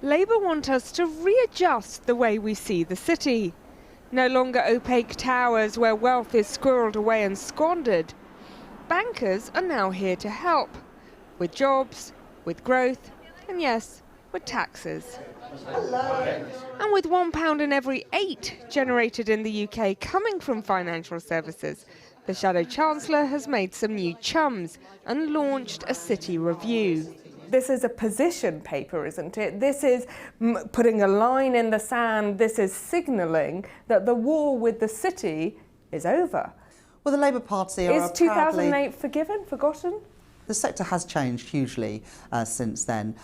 Labour want us to readjust the way we see the city. No longer opaque towers where wealth is squirreled away and squandered. Bankers are now here to help, with jobs, with growth, and yes, with taxes. Hello. And with £1 in every 8 generated in the UK coming from financial services, the Shadow Chancellor has made some new chums and launched a city review. This is a position paper, isn't it? This is putting a line in the sand. This is signalling that the war with the city is over. Well, the Labour Party are Is 2008 forgotten? The sector has changed hugely since then,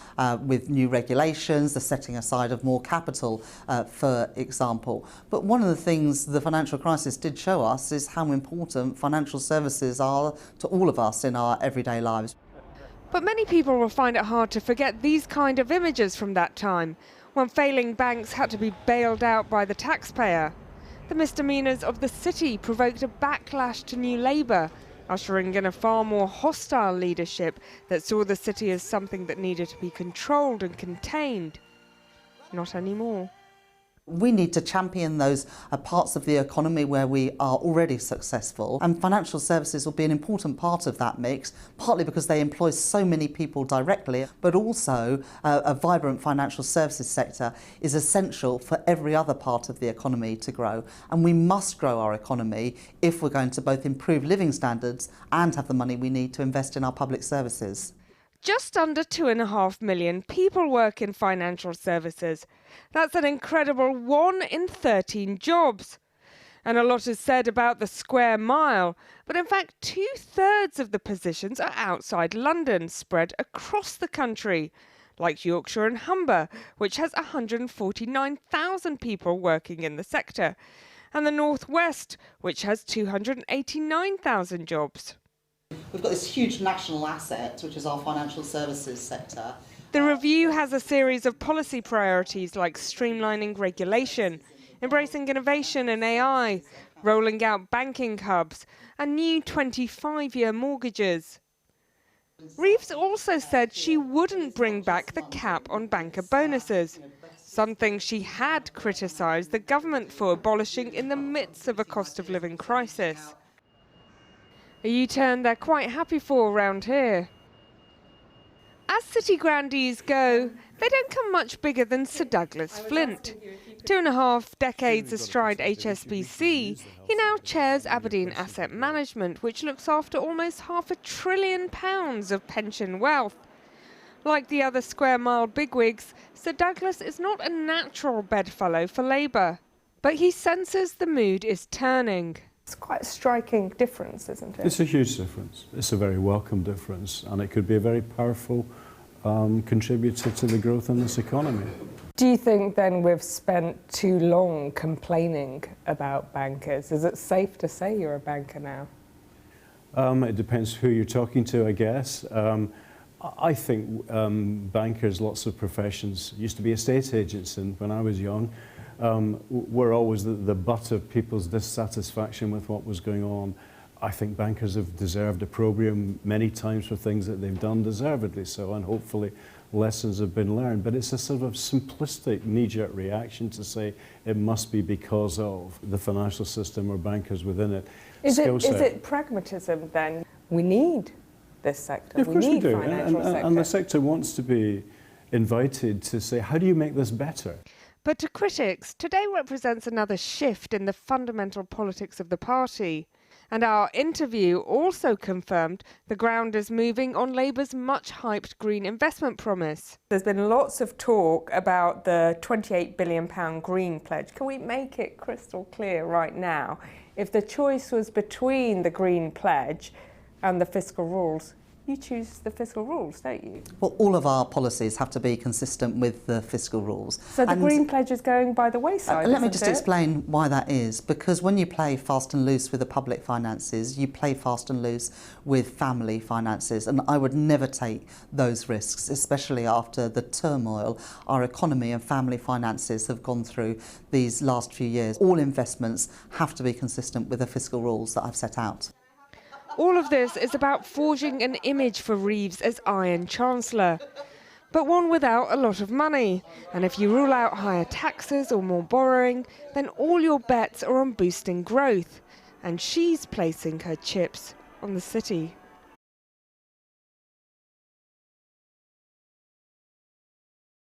with new regulations, the setting aside of more capital, for example. But one of the things the financial crisis did show us is how important financial services are to all of us in our everyday lives. But many people will find it hard to forget these kind of images from that time, when failing banks had to be bailed out by the taxpayer. The misdemeanours of the city provoked a backlash to New Labour, ushering in a far more hostile leadership that saw the city as something that needed to be controlled and contained. Not anymore. We need to champion those parts of the economy where we are already successful, and financial services will be an important part of that mix, partly because they employ so many people directly, but also a vibrant financial services sector is essential for every other part of the economy to grow. And we must grow our economy if we're going to both improve living standards and have the money we need to invest in our public services. Just under 2.5 million people work in financial services. That's an incredible 1 in 13 jobs. And a lot is said about the square mile, but in fact 2/3 of the positions are outside London, spread across the country, like Yorkshire and Humber, which has 149,000 people working in the sector, and the North West, which has 289,000 jobs. We've got this huge national asset, which is our financial services sector. The review has a series of policy priorities like streamlining regulation, embracing innovation and AI, rolling out banking hubs, and new 25-year mortgages. Reeves also said she wouldn't bring back the cap on banker bonuses, something she had criticised the government for abolishing in the midst of a cost of living crisis. A U-turn they're quite happy for around here. As city grandees go, they don't come much bigger than Sir Douglas Flint. 2.5 decades astride HSBC, he now chairs Aberdeen Asset Management, which looks after almost £500 billion of pension wealth. Like the other square mile bigwigs, Sir Douglas is not a natural bedfellow for Labour. But he senses the mood is turning. It's quite a striking difference, isn't it? It's a huge difference. It's a very welcome difference, and it could be a very powerful contributor to the growth in this economy. Do you think then we've spent too long complaining about bankers? Is it safe to say you're a banker now? It depends who you're talking to, I guess. I think bankers, lots of professions, used to be estate agents, and when I was young, were always the butt of people's dissatisfaction with what was going on. I think bankers have deserved opprobrium many times for things that they've done, deservedly so, and hopefully lessons have been learned. But it's a sort of simplistic knee-jerk reaction to say it must be because of the financial system or bankers within it. Is it pragmatism then? We need this sector. Of course we do. And the sector wants to be invited to say, how do you make this better? But to critics, today represents another shift in the fundamental politics of the party. And our interview also confirmed the ground is moving on Labour's much-hyped green investment promise. There's been lots of talk about the £28 billion green pledge. Can we make it crystal clear right now? If the choice was between the green pledge and the fiscal rules, you choose the fiscal rules, don't you? Well, all of our policies have to be consistent with the fiscal rules. So the green pledge is going by the wayside, let me just explain why that is. Because when you play fast and loose with the public finances, you play fast and loose with family finances. And I would never take those risks, especially after the turmoil our economy and family finances have gone through these last few years. All investments have to be consistent with the fiscal rules that I've set out. All of this is about forging an image for Reeves as Iron Chancellor. but one without a lot of money. And if you rule out higher taxes or more borrowing, then all your bets are on boosting growth. And she's placing her chips on the city.